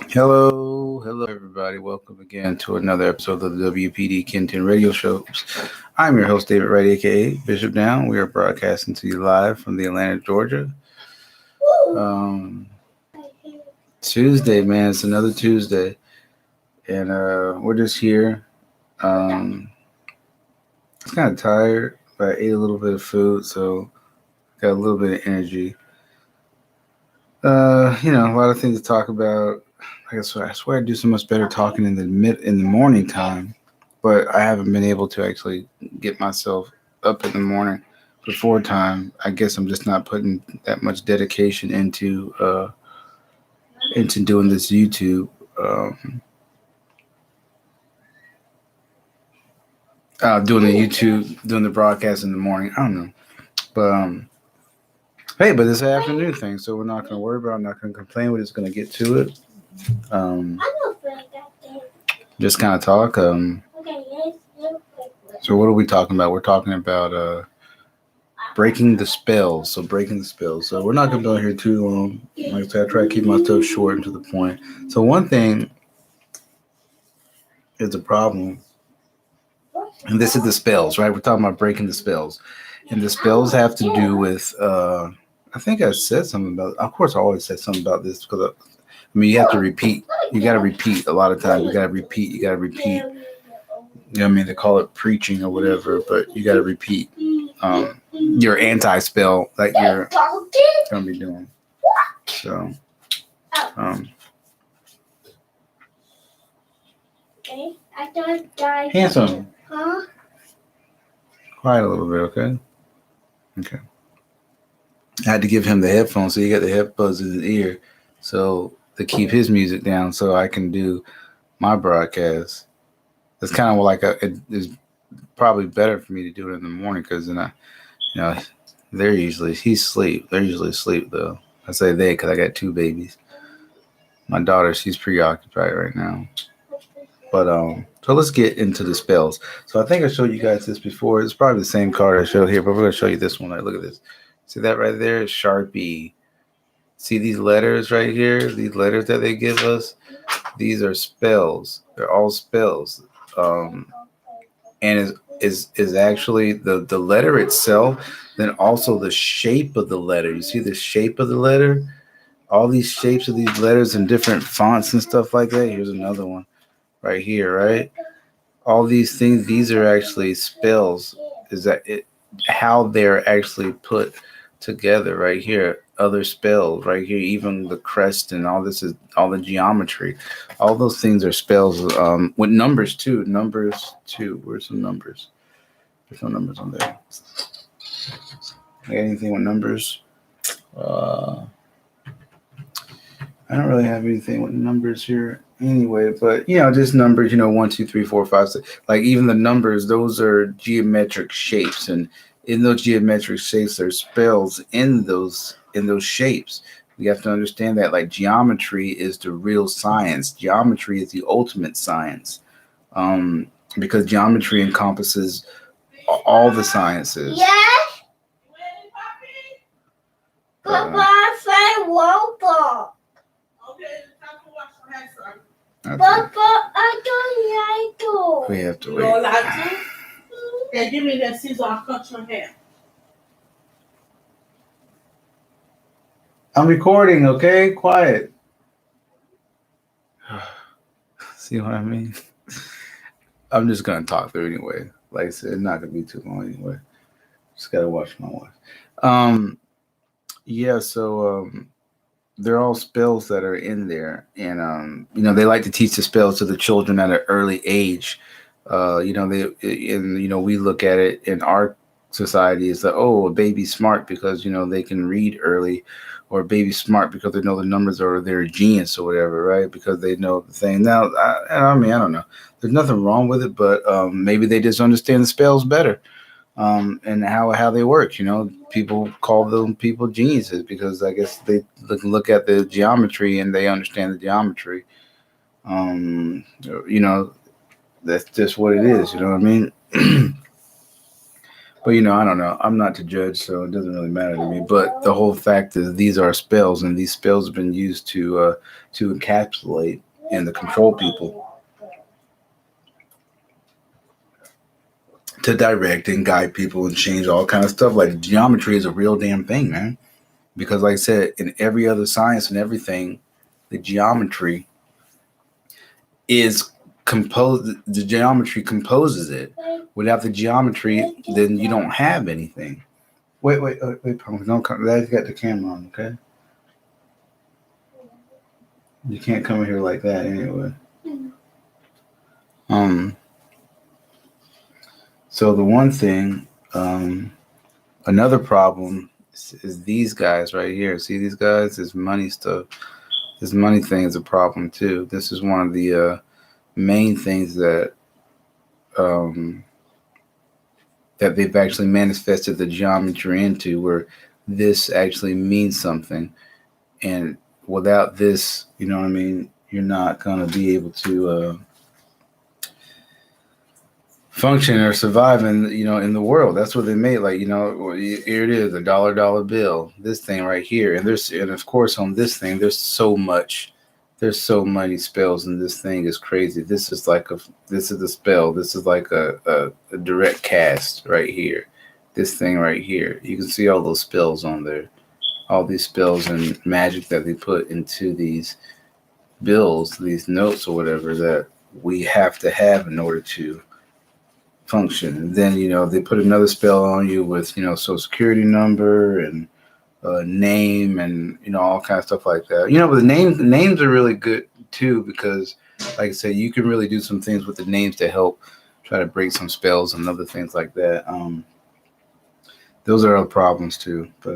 Hello, everybody. Welcome again to another episode of the WPDKIN10 radio shows. I'm your host, David Wright, aka Bishop Down. We are broadcasting to you live from the Atlanta, Georgia. Um, Tuesday, man. It's another Tuesday. And we're just here. Um, I'm kind of tired, but I ate a little bit of food, so got a little bit of energy. A lot of things to talk about. I swear I do so much better talking in the morning time, but I haven't been able to actually get myself up in the morning before time. I guess I'm just not putting that much dedication into doing this YouTube, doing the broadcast in the morning. I don't know, but hey, but it's an afternoon thing, so we're not going to worry about it. I'm not going to complain. We're just going to get to it. Um, just kind of talk. So what are we talking about? We're talking about breaking the spells. So breaking the spells. So we're not going to be on here too long. Like I said, I try to keep my stuff short and to the point. So one thing is a problem, and this is the spells, right? We're talking about breaking the spells, and the spells have to do with. I think I said something about. Of course, I always say something about this because you have to repeat. You got to repeat a lot of times. You got to repeat. You got to repeat. You know what I mean? They call it preaching or whatever, but you got to repeat your anti-spell that you're going to be doing. So, handsome. Huh? Quiet a little bit, okay? Okay. I had to give him the headphones, so he got the headphones in his ear, so to keep his music down, so I can do my broadcast. It's kind of like it's probably better for me to do it in the morning because then they're usually asleep though. I say they because I got two babies. My daughter, she's preoccupied right now. But so let's get into the spells. So I think I showed you guys this before. It's probably the same card I showed here, but we're gonna show you this one. Look at this. See that right there? Sharpie. See these letters right here? These letters that they give us. These are spells. They're all spells. And is actually the letter itself, then also the shape of the letter. You see the shape of the letter? All these shapes of these letters in different fonts and stuff like that. Here's another one right here, right? All these things, these are actually spells. Is that it? How they're actually put together right here. Other spells right here, even the crest and all this is all the geometry. All those things are spells. With numbers too. Numbers too. Where's some numbers? There's no numbers on there. Got anything with numbers? I don't really have anything with numbers here anyway, but just numbers, 1, 2, 3, 4, 5, 6. Like even the numbers, those are geometric shapes, and in those geometric shapes, there's spells in those shapes. We have to understand that, like, geometry is the real science. Geometry is the ultimate science, because geometry encompasses all the sciences. Yes. Papa said robot. Papa, I don't like to. We have to wait. You don't like to? Yeah, give me that scissor. I'll cut your hair. I'm recording, okay? Quiet. See what I mean? I'm just going to talk through anyway. Like I said, it's not going to be too long anyway. Just got to watch my wife. So they're all spells that are in there, and they like to teach the spells to the children at an early age. We look at it in our society as a baby's smart because they can read early, or a baby's smart because they know the numbers or they're a genius or whatever, right? Because they know the thing. Now, I don't know. There's nothing wrong with it, but maybe they just understand the spells better. And how they work. People call them people geniuses because I guess they look at the geometry and they understand the geometry. That's just what it is. You know what I mean? But I don't know. I'm not to judge, so it doesn't really matter to me. But the whole fact is, these are spells, and these spells have been used to encapsulate and to control people, to direct and guide people and change all kind of stuff. Like geometry is a real damn thing, man. Because, like I said, in every other science and everything, the geometry is composed. The geometry composes it. Without the geometry, then you don't have anything. Wait, Punk, don't come. Let's get the camera on, okay? You can't come in here like that anyway. So the one thing, another problem is these guys right here. See these guys? This money stuff. This money thing is a problem too. This is one of the main things that that they've actually manifested the geometry into, where this actually means something. And without this, you know what I mean, you're not going to be able to function or survive in the world. That's what they made. Like, here it is, a dollar bill, this thing right here. And of course on this thing, there's so many spells in this thing. Is crazy. This is a spell. This is like a direct cast right here. This thing right here. You can see all those spells on there. All these spells and magic that they put into these bills, these notes or whatever, that we have to have in order to function. And then, they put another spell on you with, social security number and name and, all kinds of stuff like that. But the names are really good too, because like I said, you can really do some things with the names to help try to break some spells and other things like that. Those are other problems too. But,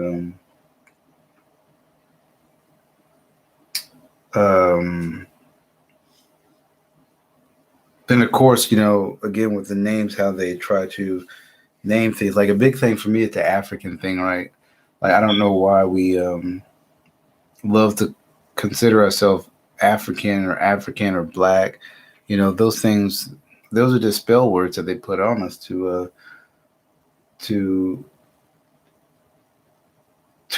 then of course, again with the names, how they try to name things. Like a big thing for me is the African thing, right? Like I don't know why we love to consider ourselves African or black. Those things, those are just spell words that they put on us to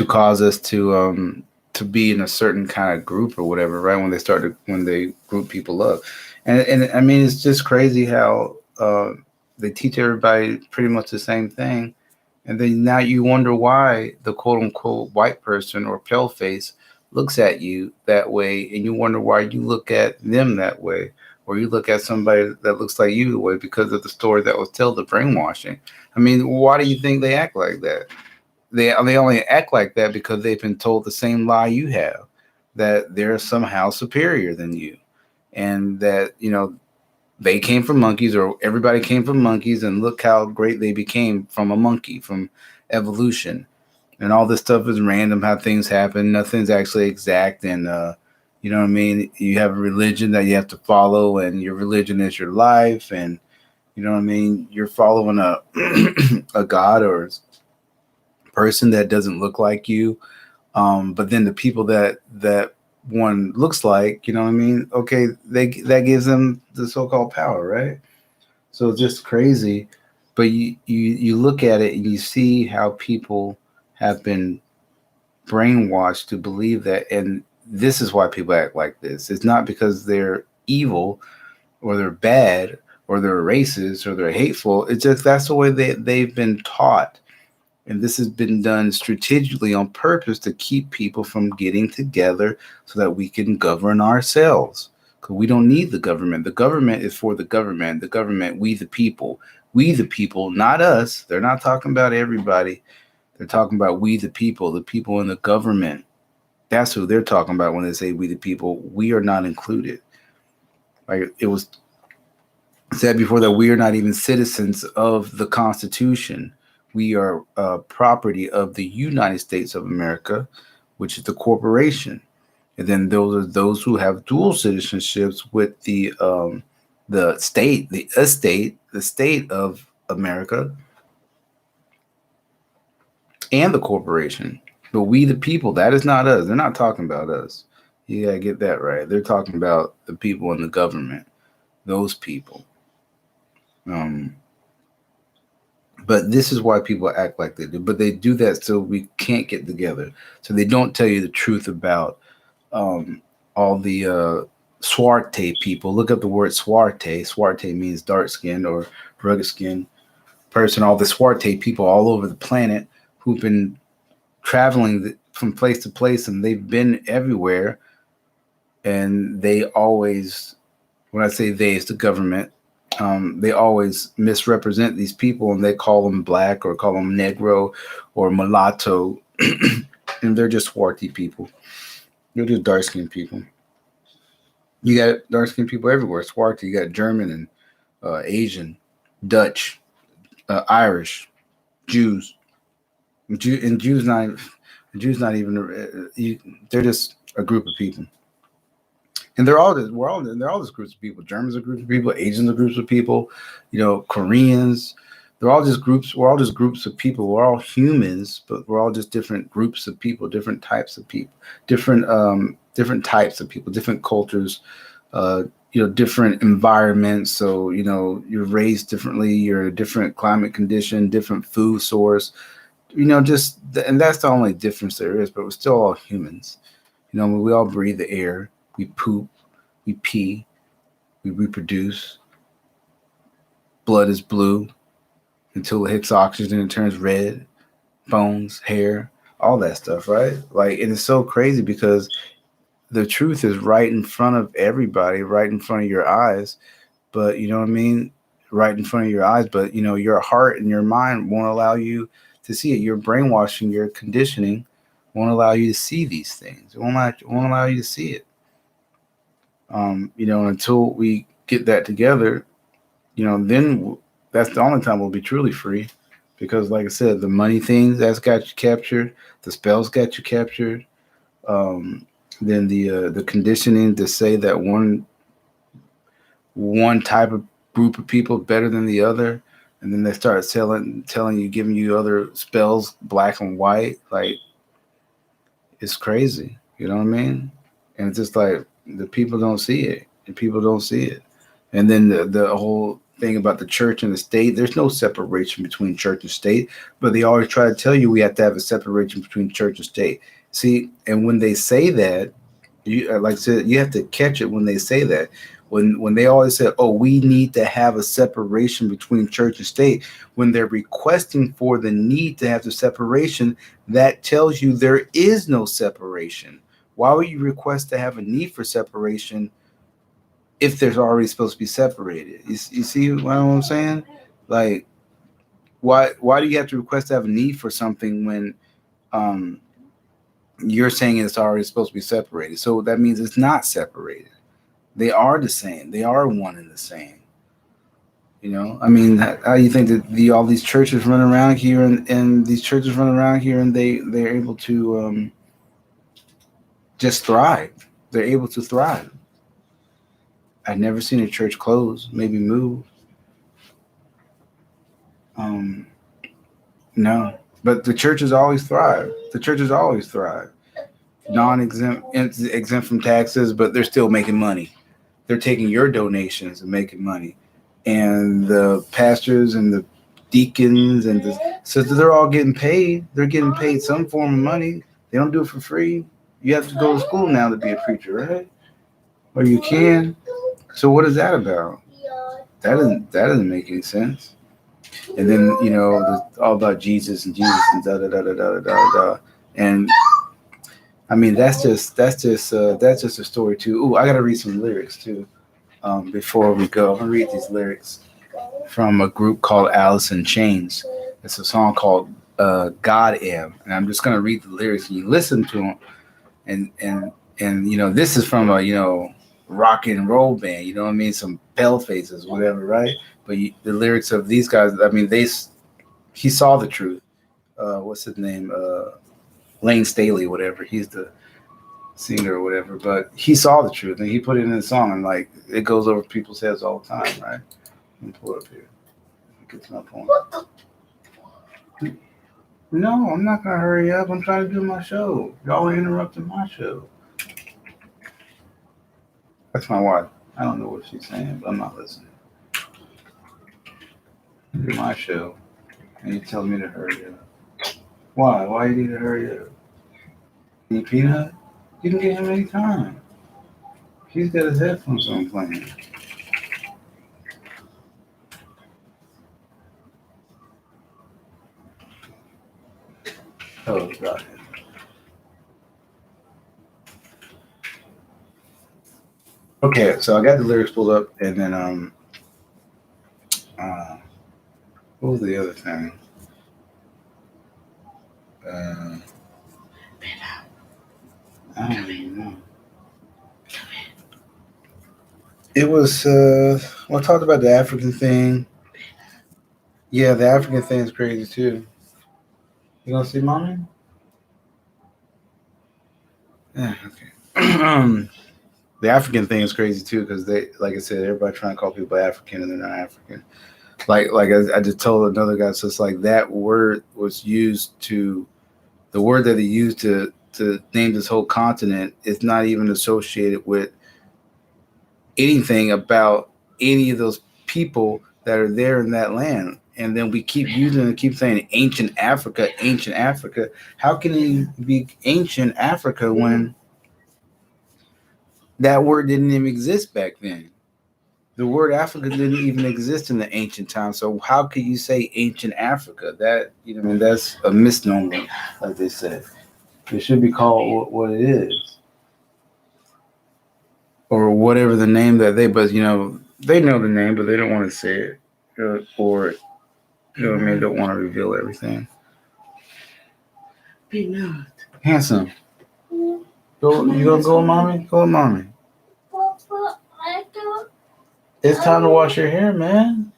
cause us to be in a certain kind of group or whatever, right? When they group people up, and I mean, it's just crazy how they teach everybody pretty much the same thing, and then now you wonder why the quote unquote white person or pale face looks at you that way, and you wonder why you look at them that way, or you look at somebody that looks like you the way, because of the story that was told, the brainwashing. I mean, why do you think they act like that? They only act like that because they've been told the same lie you have, that they're somehow superior than you, and that they came from monkeys, or everybody came from monkeys, and look how great they became from a monkey, from evolution. And all this stuff is random, how things happen. Nothing's actually exact. And you know what I mean? You have a religion that you have to follow, and your religion is your life. And you know what I mean? You're following a a god or person that doesn't look like you. But then the people that one looks like, you know what I mean? Okay, that gives them the so-called power, right? So it's just crazy. But you look at it and you see how people have been brainwashed to believe that, and this is why people act like this. It's not because they're evil or they're bad or they're racist or they're hateful. It's just that's the way they've been taught. And this has been done strategically on purpose to keep people from getting together so that we can govern ourselves. Because we don't need the government. The government is for the government. The government, we the people. We the people, not us. They're not talking about everybody. They're talking about we the people in the government. That's who they're talking about when they say we the people. We are not included. Like it was said before, that we are not even citizens of the Constitution. We are property of the United States of America, which is the corporation. And then those are those who have dual citizenships with the state, the state of America, and the corporation. But we the people, that is not us. They're not talking about us. You gotta get that right. They're talking about the people in the government, those people. But this is why people act like they do. But they do that so we can't get together. So they don't tell you the truth about um, all the Swarte people. Look up the word Swarte. Swarte means dark skinned or rugged skinned person. All the Swarte people all over the planet who've been traveling from place to place, and they've been everywhere. And they always, when I say they, it's the government. They always misrepresent these people, and they call them black or call them negro or mulatto, and they're just swarthy people. They're just dark skinned people. You got dark skinned people everywhere. Swarthy. You got German and Asian, Dutch, Irish, Jews. And Jews not even. They're just a group of people. And they're all just groups of people. Germans are groups of people. Asians are groups of people. Koreans. They're all just groups. We're all just groups of people. We're all humans, but we're all just different groups of people, different types of people, different types of people, different cultures. Uh, different environments. So you're raised differently. You're a different climate condition, different food source. And that's the only difference there is. But we're still all humans. We all breathe the air. We poop, we pee, we reproduce. Blood is blue until it hits oxygen and it turns red. Bones, hair, all that stuff, right? Like, it is so crazy because the truth is right in front of everybody, right in front of your eyes. But you know what I mean? Right in front of your eyes. But your heart and your mind won't allow you to see it. Your brainwashing, your conditioning won't allow you to see these things. It won't allow you to see it. Until we get that together, then that's the only time we'll be truly free. Because, like I said, the money things that's got you captured, the spells got you captured. Um, then the conditioning to say that one type of group of people better than the other, and then they start telling you, giving you other spells, black and white. Like, it's crazy. You know what I mean? And it's just like the people don't see it. And people don't see it. And then the whole thing about the church and the state, there's no separation between church and state, but they always try to tell you we have to have a separation between church and state. See, and when they say that, like I said, you have to catch it when they say that. When they always say, "Oh, we need to have a separation between church and state," when they're requesting for the need to have the separation, that tells you there is no separation. Why would you request to have a need for separation if there's already supposed to be separated? You see what I'm saying? Like, why do you have to request to have a need for something when um, you're saying it's already supposed to be separated? So that means it's not separated. They are the same. They are one and the same. I mean, how you think that all these churches run around here, and these churches run around here, and they're able to just thrive. They're able to thrive. I've never seen a church close, maybe move. Um, no, but the churches always thrive. The churches always thrive. Non-exempt, exempt from taxes, but they're still making money. They're taking your donations and making money. And the pastors and the deacons and the sisters, they're all getting paid. They're getting paid some form of money. They don't do it for free. You have to go to school now to be a preacher, right? Or you can. So what is that about? That doesn't make any sense. And then all about Jesus and da da da da da da da. And I mean, that's just a story too. Ooh, I gotta read some lyrics too. Before we go, I'm gonna read these lyrics from a group called Alice in Chains. It's a song called "God Am," and I'm just gonna read the lyrics and you listen to them. And this is from a rock and roll band. You know what I mean? Some pale faces, whatever, right? But the lyrics of these guys, I mean, he saw the truth. What's his name? Lane Staley, whatever. He's the singer or whatever, but he saw the truth and he put it in the song, and like it goes over people's heads all the time, right? Let me pull it up here. Get to my point. No, I'm not gonna hurry up. I'm trying to do my show. Y'all are interrupting my show. That's my wife. I don't know what she's saying, but I'm not listening. Do my show. And you tell me to hurry up. Why? Why you need to hurry up? Need Peanut? You can get him any time. He's got his headphones on playing. Oh, God. Okay, so I got the lyrics pulled up, and then what was the other thing? I don't even know. It was well, I talked about the African thing. Yeah, the African thing is crazy too. You gonna see mommy? Yeah, okay. The African thing is crazy too because they, like I said, everybody trying to call people African and they're not African. Like I just told another guy, so it's like that word was used to, the word that he used to name this whole continent is not even associated with anything about any of those people that are there in that land. And then we keep using it, keep saying ancient Africa, ancient Africa. How can it be ancient Africa when that word didn't even exist back then? The word Africa didn't even exist in the ancient times. So how could you say ancient Africa? That, you know, I mean, that's a misnomer, like they said. It should be called what it is, or whatever the name that they. But you know, they know the name, but they don't want to say it, or you know what I mean. Don't want to reveal everything. Be not handsome. Go. You gonna go, with mommy? Go, with mommy. It's time to wash your hair, man.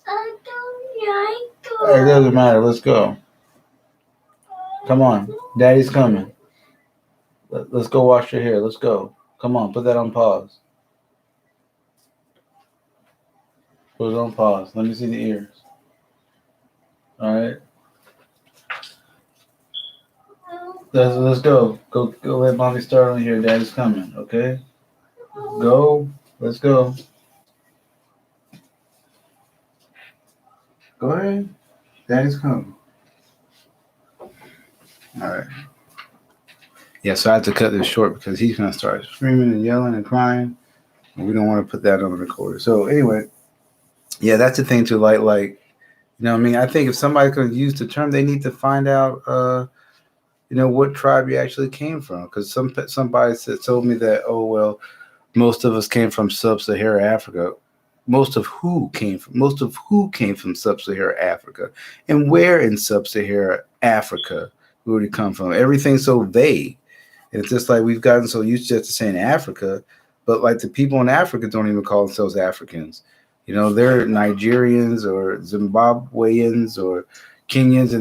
I don't like to. It doesn't matter. Let's go. Come on. Daddy's coming. Let's go wash your hair. Let's go. Come on. Put that on pause. Put it on pause. Let me see the ears. All right. Let's go. Go let mommy start on here. Daddy's coming. Okay. Go. Let's go. Go ahead. Daddy's coming. All right. Yeah, so I had to cut this short because he's gonna start screaming and yelling and crying, and we don't want to put that on the recorder. So anyway, yeah, that's the thing too. Like, you know what I mean? I think if somebody's gonna use the term, they need to find out, you know, what tribe you actually came from. Because somebody told me that, oh well, most of us came from sub-Saharan Africa. Most of who came from sub-Saharan Africa, and where in sub-Saharan Africa would it come from? Everything's so vague. It's just like we've gotten so used to saying Africa, but like the people in Africa don't even call themselves Africans. You know, they're Nigerians or Zimbabweans or Kenyans,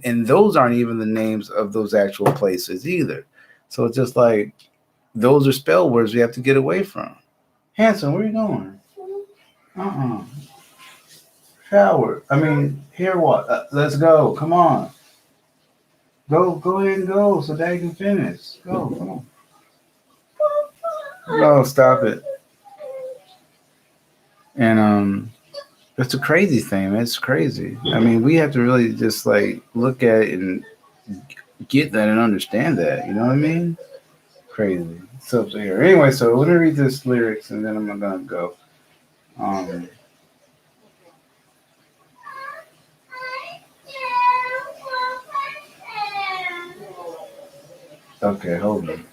and those aren't even the names of those actual places either. So it's just like those are spell words we have to get away from. Hanson, where are you going? Shower. I mean, here what? Let's go. Come on. Go ahead and go so Daddy can finish. Go, come on. No, stop it. And it's a crazy thing, man. It's crazy. I mean, we have to really just like look at it and get that and understand that. You know what I mean? Crazy. So here. Anyway, so let me read this lyrics and then I'm gonna go. Okay, hold on.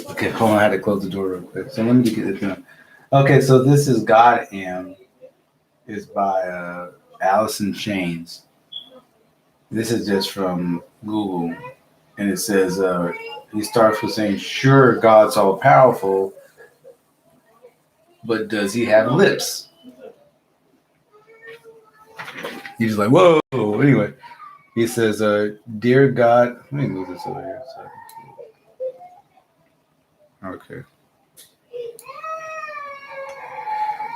Okay, hold on. I had to close the door real quick. So let me get this done. Okay, so this is God Am. Is by Allison Chains. This is just from Google. And it says, he starts with saying, sure, God's all powerful, but does he have lips? He's like, whoa. Anyway, he says, dear God, let me move this over here. Okay.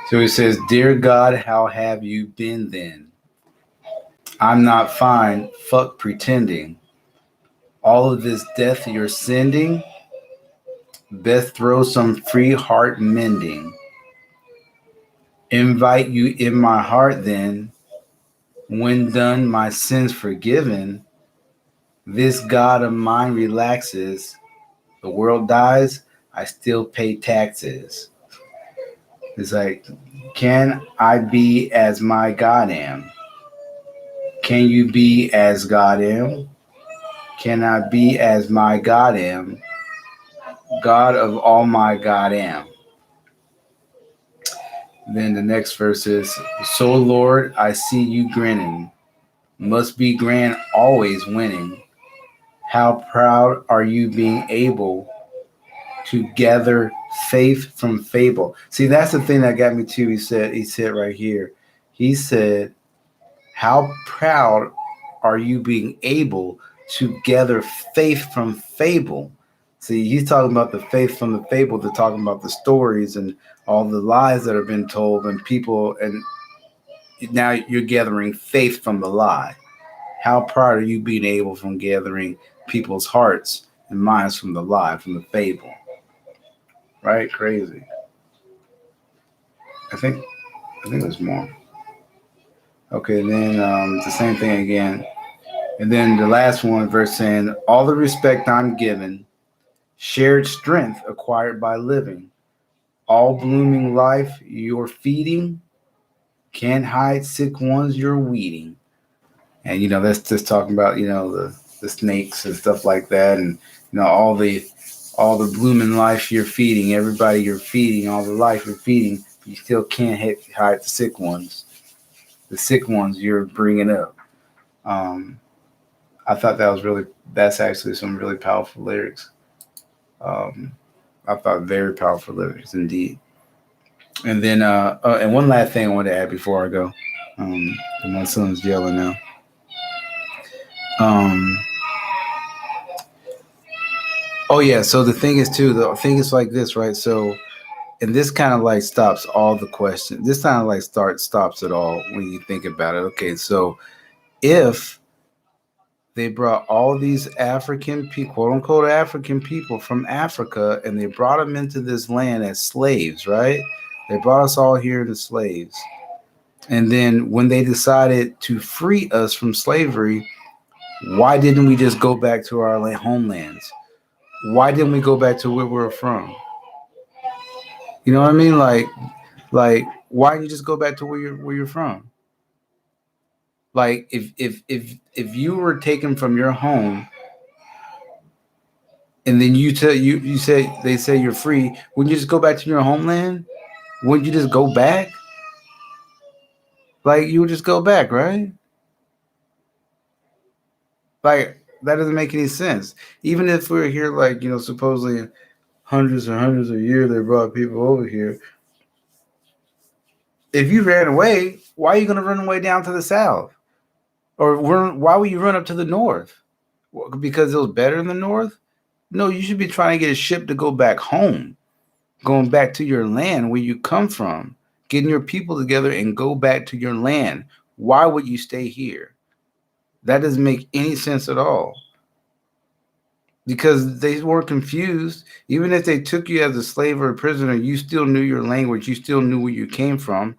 So he says, dear God, how have you been then? I'm not fine. Fuck pretending. All of this death you're sending, best throw some free heart mending. Invite you in my heart then. When done, my sins forgiven, this God of mine relaxes. The world dies, I still pay taxes. It's like, can I be as my God am? Can you be as God am? Can I be as my God am? God of all my God am. Then the next verse is, so Lord, I see you grinning. Must be grand, always winning. How proud are you being able to gather faith from fable? See, that's the thing that got me too. He said right here, he said, how proud are you being able to gather faith from fable? See, he's talking about the faith from the fable. They're talking about the stories and all the lies that have been told and people, and now you're gathering faith from the lie. How proud are you being able from gathering people's hearts and minds from the lie, from the fable? Right? Crazy. I think there's more. Okay, then the same thing again. And then the last one, verse saying, all the respect I'm given, shared strength acquired by living, all blooming life you're feeding, can't hide sick ones you're weeding. And that's just talking about the snakes and stuff like that, and all the blooming life you're feeding, everybody you're feeding, all the life you're feeding, you still can't hide the sick ones you're bringing up. I thought that's actually some really powerful lyrics. Um, I thought very powerful lyrics indeed. And then, and one last thing I want to add before I go. My son's yelling now. Um, oh yeah. So the thing is like this, right? So, and this kind of like stops all the questions. This kind of like stops it all when you think about it. Okay, so if they brought all these African people, quote unquote African people from Africa, and they brought them into this land as slaves, right? They brought us all here as slaves. And then when they decided to free us from slavery, why didn't we just go back to our homelands? Why didn't we go back to where we're from? You know what I mean? Like why didn't you just go back to where you're from? Like if you were taken from your home and then you say they say you're free, wouldn't you just go back to your homeland? Wouldn't you just go back? Like you would just go back, right? Like that doesn't make any sense. Even if we're here, like supposedly hundreds and hundreds of years, they brought people over here. If you ran away, why are you going to run away down to the south? Or why would you run up to the north? Because it was better in the north? No, you should be trying to get a ship to go back home, going back to your land where you come from, getting your people together and go back to your land. Why would you stay here? That doesn't make any sense at all. Because they were confused. Even if they took you as a slave or a prisoner, you still knew your language. You still knew where you came from.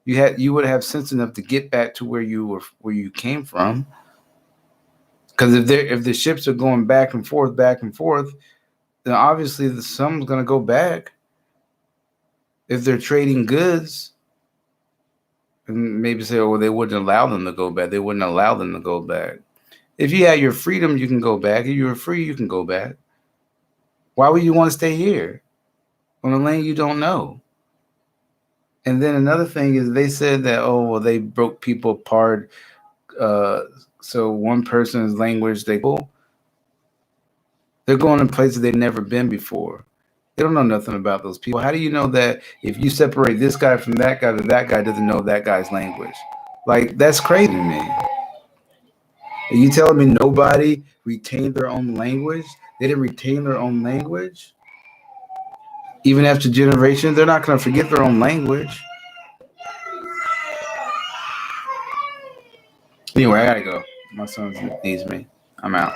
You would have sense enough to get back to where you came from. Because if the ships are going back and forth, then obviously some's going to go back. If they're trading goods, and maybe say, oh, well, they wouldn't allow them to go back. They wouldn't allow them to go back. If you had your freedom, you can go back. If you were free, you can go back. Why would you want to stay here on a land you don't know? And then another thing is they said that, oh, well, they broke people apart. So one person's language, they're going to places they've never been before. They don't know nothing about those people. How do you know that if you separate this guy from that guy, that guy doesn't know that guy's language? Like, that's crazy to me. Are you telling me nobody retained their own language? They didn't retain their own language? Even after generations, they're not going to forget their own language. Anyway, I got to go. My son needs me. I'm out.